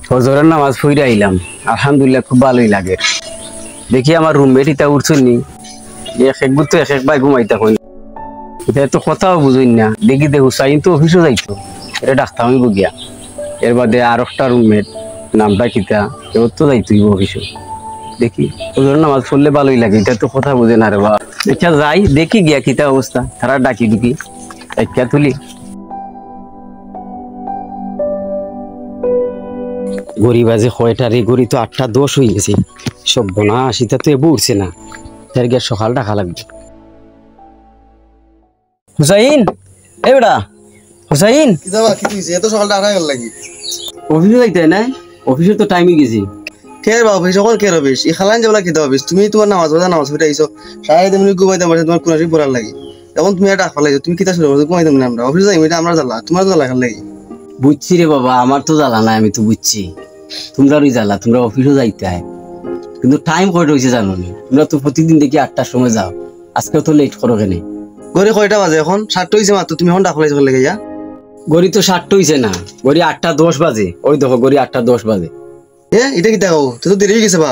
ফজরের নামাজ পড়ে আইলাম, আলহামদুলিল্লাহ খুব ভালোই লাগে। দেখি আমার রুমমেট ইটা উঠছেন নি, এক তো এক ভাই ঘুমাইতা কই, এটা তো কথাও বুঝুন না। দেখি হুসাইন তো অফিসও যাইতো, এটা ডাক্তার আমি বুঝিয়া। এর বাদে আর একটা রুমমেট নামটা কিতা, কেউ তো যাইতই অফিসও। দেখি ফজরের নামাজ পড়লে ভালোই লাগে, এটা তো কথা বুঝে না রে বাবা। আচ্ছা যাই দেখি গিয়া কিতা অবস্থা, তারা ডাকি ঢুকি একটা তুলি। গড়ি বাজে কয়টা রে? গড়ি তো 8:10 হয়ে গেছে। সব বোনা আসিতা তো এবো উঠছে না, তার গিয়ে সকাল ডাকা লাগবে। হুসাইন, এ বেটা হুসাইন, কি দাবা কি তুই এত সকাল ডাকা গেল লাগি? অফিসে যাইতে নাই? অফিসে তো টাইমে গেছি। কে বাবা অফিস যখন কে রবিস এই খালান যাবলা কি দাবিস? তুমি তোমার নামাজ পড়ে আইছো, সারাই তুমি ঘুমাইতে পারছো, তোমার কোনারি পড়ার লাগি। এখন তুমি আর ডাকা লাগছো, তুমি কিতা শুরু করছো? ঘুমাইতাম না আমরা, অফিসে যাই এটা আমরা জ্বালা, তোমার জ্বালা খান লাগি। বুঝছি রে বাবা, আমার তো জ্বালা নাই, আমি তো বুঝছি তোমরারই জ্বালা, তোমরা অফিসও যাইতে হয়। কিন্তু টাইম কয়টা হয়েছে জানো নি? তোমরা তো প্রতিদিন দেখি 8টার সময় যাও, আজকেও তো লেট করো কেন? ঘরে কয়টা বাজে এখন? 7টা হয়েছে মাত্র, তুমি এখন ডাকা লাগছো লেগে যা। গড়ি তো 7টা হয়েছে না, গড়ি 8:10 বাজে। ওই দেখো গড়ি 8:10 বাজে। এটা কি দেখাও? তুই তো দেরি হয়ে গেছে বা।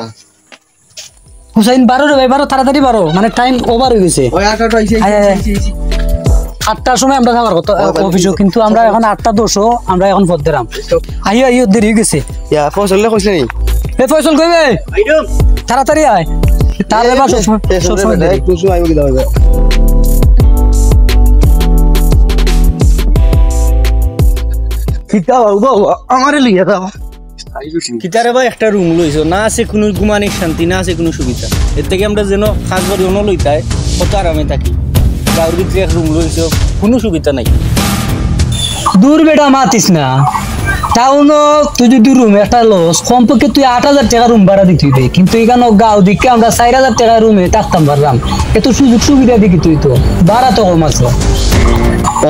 হুসাইন 12 রে ভাই, 12 তাড়াতাড়ি 12, মানে টাইম ওভার হয়ে গেছে। ওই 8টা হইছে 8টার সময় আমরা যাওয়ার কথা অফিসে, কিন্তু আমরা এখন 8:10 আমরা এখন পথ দিলাম। আইও দেরি হয়ে গেছে। ইয়া ফসলে কইছ নি? এ ফয়সল কইবে তাড়াতাড়ি আয়, তার এবার সব সময় দেরি। একটু সময় আইবো কি দাও? কিতা বাবা আমারে লিয়া দাও। কিতারে ভাই একটা রুম লইছো, না আছে কোনো ঘুমানির শান্তি, না আছে কোনো সুবিধা। এর থেকে আমরা যেন কাজ করি অন্য লইতাই কত আরামে থাকি। গাঁর ভিতরে এক রুম লইছো, কোনো সুবিধা নাই। দূর বেটা মাতিস না, টাউন তুই যদি রুম একটা লস কমপক্ষে তুই 8,000 টাকা রুম ভাড়া দিতে হইবে, কিন্তু এখানে গাঁও দিকে আমরা 4,000 টাকা রুমে থাকতাম পারলাম। এত সুযোগ সুবিধা দেখি তুই তো ভাড়া তো কম আছে।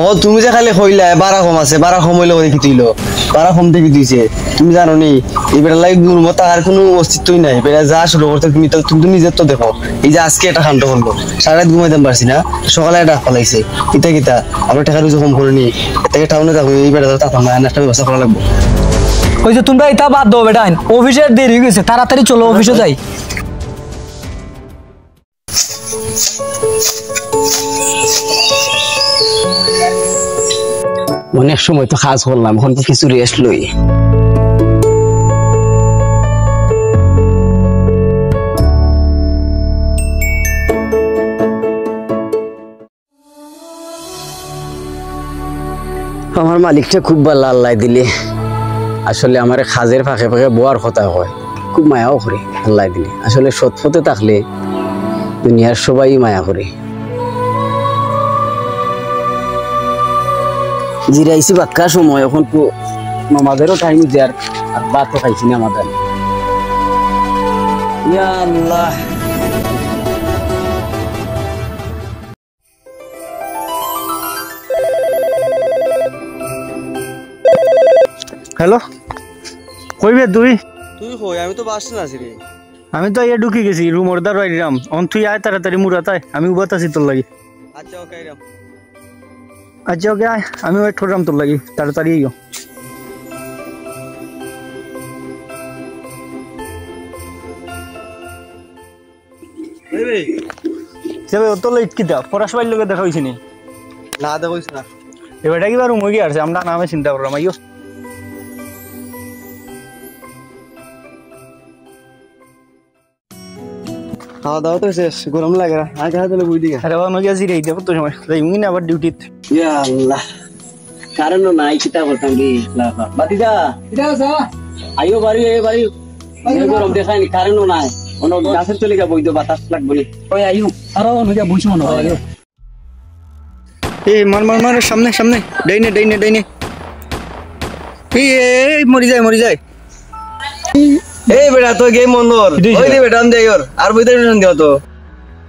ও তুমি যে খালি কইলা 12 কম আছে, 12 কম হইলো দেখি তুইলো, 12 কম দেখি দিছে। তুমি জানো নি এবার লাইক রুমত আর কোনো অস্তিত্বই নাই। এবার যা শুরু করতে তুমি তো তুমি নিজে তো দেখো, এই যে আজকে এটা শান্ত করলো, সারা রাত ঘুমাইতে পারছি না, সকালে ডাক পালাইছে। কিতা কিতা আমরা টাকা রুজু কম করে নি, এটাকে টাউনে থাকবো, এইবার থাকতাম না, একটা ব্যবস্থা করা লাগবো। ওই যে তোমরা এটা বাদ দাও বেটা, অফিসের দেরি হয়ে গেছে, তাড়াতাড়ি চলো অফিসে যাই। অনেক সময় তো কাজ করলাম, এখন তো কিছু রেস্ট লই। আমার মালিকটা খুব ভালো, আল্লাহ দিলে। আসলে আমার কাজের ফাঁকে ফাঁকে বোয়ার কথা হয়, খুব মায়াও করে আল্লাহ দিলে। আসলে সৎপথে থাকলে দুনিয়ার সবাই মায়া করে। জিরাইছি বাক্কা সময়, এখন তো নামাজেরও টাইম দেয়ার, আর ভাতও খাইছি না আমাদের। ইয়া আল্লাহ, হ্যালো, কইবে তুই? তুই কই? আমি তো বাসতে না আছি রে। আমি তো ইয়ে ঢুকি গেছি রুম অর্ডার রাইলাম। অন তুই আয় তাড়াতাড়ি মুরাতাই, আমি উবাত আছি তোর লাগি। আচ্ছা ওকে আইরাম। আচ্ছা ওকে আয়, আমি ওয়েট করলাম তোর লাগি, তাড়াতাড়ি আইও। সেবে অত লেট কিতা? পড়াশোনার লোকে দেখা হয়েছে নি? না দেখইছ না। এবারটা কিবা রুম গিয়ে আসছে, আমরা নামে চিন্তা করলাম। আইও খাওয়া দাওয়া তো শেষ, গরম লাগে না, আগে হাতে বই দিকে। আরে বাবা নজিয়া জিরে দেব তো সময় যাইমু না আবার ডিউটিতে। ইয়া আল্লাহ, কারণ নাই কিতা করতাম রে। বাতিজা আইও বাড়ি, আইও বাড়ি, গরম দেখায়নি, কারণও নাই। অন্য গাছের চলে গা বইতো, বাতাস লাগবে। ওই আইও আরো নজা বুঝছো মনে হয়। এই মার মার মার, সামনে সামনে, ডাইনে ডাইনে ডাইনে। এই মরি যায় মরি যায়। এই বেটা তো গেম বন্ধর, ওই দে বেটা আন দে ইওর, আর বইতে শুন দিও তো।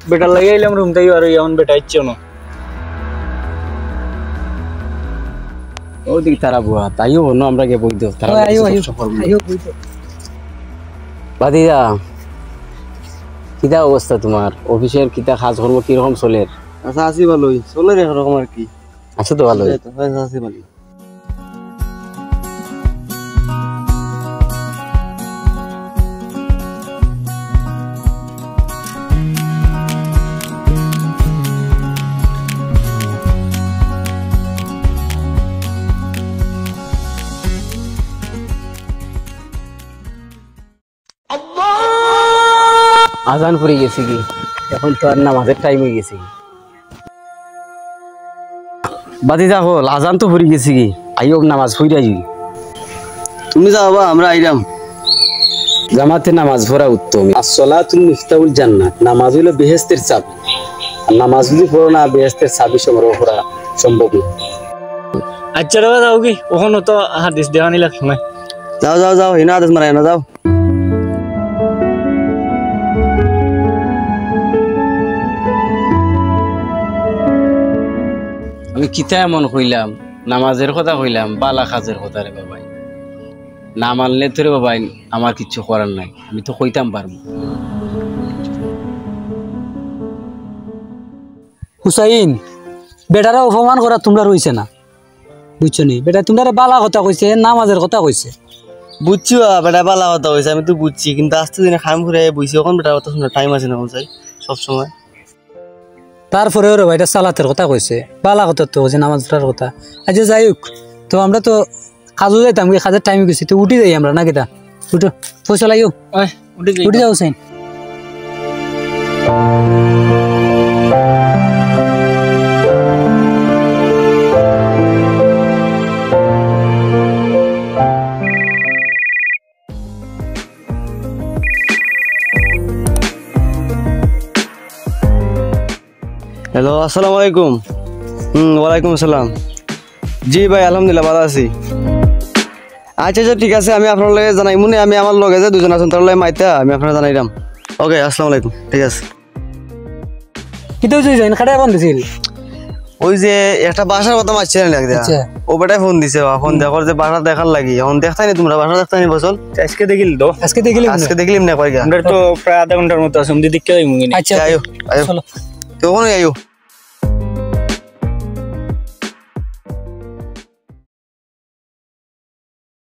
বেটা লাগে এলাম রুম তাই, আর এখন বেটা ইচ্ছে না। ওদিকে তারা বুয়া, তাইও অন্য আমরা গিয়ে বইতো। বাতিজা কিতা অবস্থা তোমার? অফিসের কিতা কাজকর্ম কিরকম চলে? আচ্ছা আছি ভালোই চলে রে, এরকম আর কি। আছো তো ভালো? আছি ভালোই। আজান পড়ে গেছে কি এখন তো আর নামাজের টাইম হয়ে গেছে কি বাদি দেখো আজান তো পড়ে গেছে কি আইও নামাজ পড়ে যাই তুমি যাও বা আমরা আইরাম জামাতে নামাজ পড়া উত্তম আসসালাতুল মিফতাহুল জান্নাত নামাজ হলো বেহেশতের চাবি আর নামাজ যদি পড়ো না বেহেশতের চাবি সংগ্রহ করা সম্ভব না আচ্ছা রে যাও কি ওখানে তো হাদিস দেওয়ানি লাগছে না যাও যাও যাও হিনা আদেশ মারাই না যাও আমি কিতা এমন কইলাম নামাজের কথা কইলাম বালা কাজের কথা রে বাবাই না মানলে তো রে বাবাই আমার কিচ্ছু করার নাই আমি তো কইতাম পারবো হুসাইন বেটারা অপমান করা তোমরা রইছে না বুঝছো নি বেটা তোমরা বালা কথা কইছে নামাজের কথা কইছে বুঝছি বেটা বালা কথা হয়েছে আমি তো বুঝছি কিন্তু আস্তে দিনে খাম ঘুরে বুঝছি এখন বেটার কথা শোনা টাইম আছে না চাই সব সময় তারপরে ওরে ভাইটা সালাতের কথা কইছে বালা কথা তো কইছে নামাজ পড়ার কথা আচ্ছা যাই হোক তো আমরা তো কাজও যাইতাম কাজের টাইমে গেছি তো উঠি যাই আমরা না কেটা উঠো ফসল আইও উঠে যাও হুসাইন হ্যালো আসসালামু আলাইকুম ওয়ালাইকুম আসসালাম জি ভাই আলহামদুলিল্লাহ ভালো আছি আচ্ছা আচ্ছা ঠিক আছে আমি আপনার লগে জানাই মনে আমি আমার লগে যে দুজন আছেন তার লগে মাইতা আমি আপনার জানাইলাম ওকে আসসালামু আলাইকুম ঠিক আছে কিন্তু হুসাইন খাটা ফোন দিছিল ওই যে একটা বাসার কথা মারছিলেন আচ্ছা। ও বেটাই ফোন দিছে ফোন দেখার যে বাসা দেখার লাগি এখন দেখতাই নি তোমরা বাসা দেখতাই নি বসল আজকে দেখিল তো আজকে দেখিলে আজকে দেখলিম না কয়গা আমরা তো প্রায় আধা ঘন্টার মতো আছে আমি দেখতে যাই মুঙ্গিনি আচ্ছা আয়ো আয়ো চলো তো ওখানে আয়ো